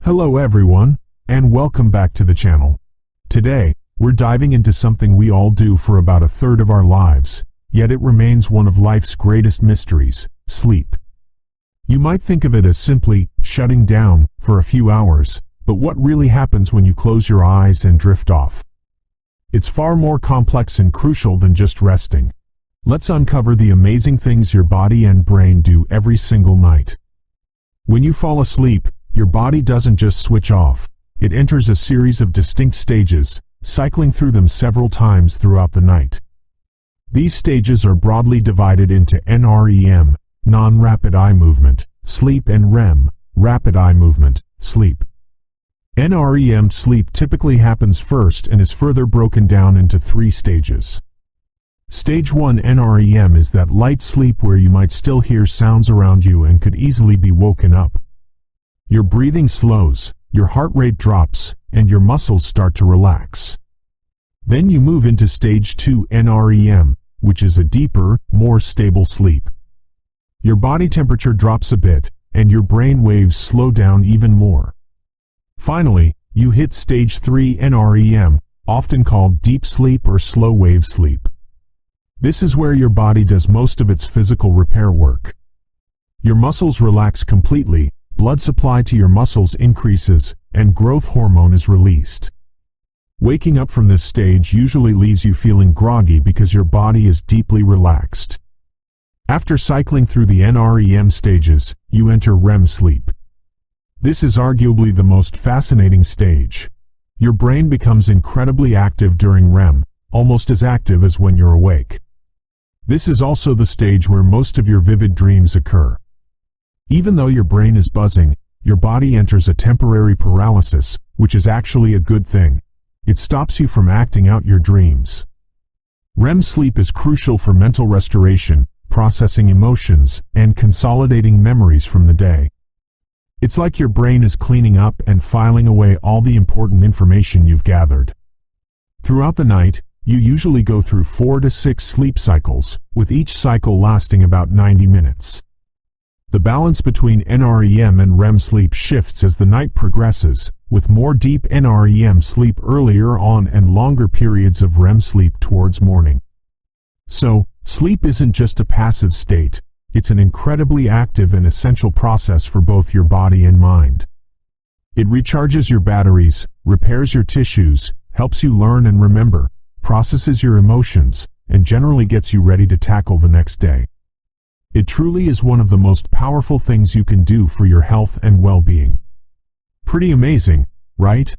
Hello everyone, and welcome back to the channel. Today, we're diving into something we all do for about a third of our lives, yet it remains one of life's greatest mysteries: sleep. You might think of it as simply shutting down for a few hours, but what really happens when you close your eyes and drift off? It's far more complex and crucial than just resting. Let's uncover the amazing things your body and brain do every single night. When you fall asleep, your body doesn't just switch off. It enters a series of distinct stages, cycling through them several times throughout the night. These stages are broadly divided into NREM, non-rapid eye movement, sleep, and REM, rapid eye movement, sleep. NREM sleep typically happens first and is further broken down into 3 stages. Stage 1 NREM is that light sleep where you might still hear sounds around you and could easily be woken up. Your breathing slows, your heart rate drops, and your muscles start to relax. Then you move into Stage 2 NREM, which is a deeper, more stable sleep. Your body temperature drops a bit, and your brain waves slow down even more. Finally, you hit Stage 3 NREM, often called deep sleep or slow wave sleep. This is where your body does most of its physical repair work. Your muscles relax completely, blood supply to your muscles increases, and growth hormone is released. Waking up from this stage usually leaves you feeling groggy because your body is deeply relaxed. After cycling through the NREM stages, you enter REM sleep. This is arguably the most fascinating stage. Your brain becomes incredibly active during REM, almost as active as when you're awake. This is also the stage where most of your vivid dreams occur. Even though your brain is buzzing, your body enters a temporary paralysis, which is actually a good thing. It stops you from acting out your dreams. REM sleep is crucial for mental restoration, processing emotions, and consolidating memories from the day. It's like your brain is cleaning up and filing away all the important information you've gathered. Throughout the night, you usually go through 4 to 6 sleep cycles, with each cycle lasting about 90 minutes. The balance between NREM and REM sleep shifts as the night progresses, with more deep NREM sleep earlier on and longer periods of REM sleep towards morning. So, sleep isn't just a passive state, it's an incredibly active and essential process for both your body and mind. It recharges your batteries, repairs your tissues, helps you learn and remember, processes your emotions, and generally gets you ready to tackle the next day. It truly is one of the most powerful things you can do for your health and well-being. Pretty amazing, right?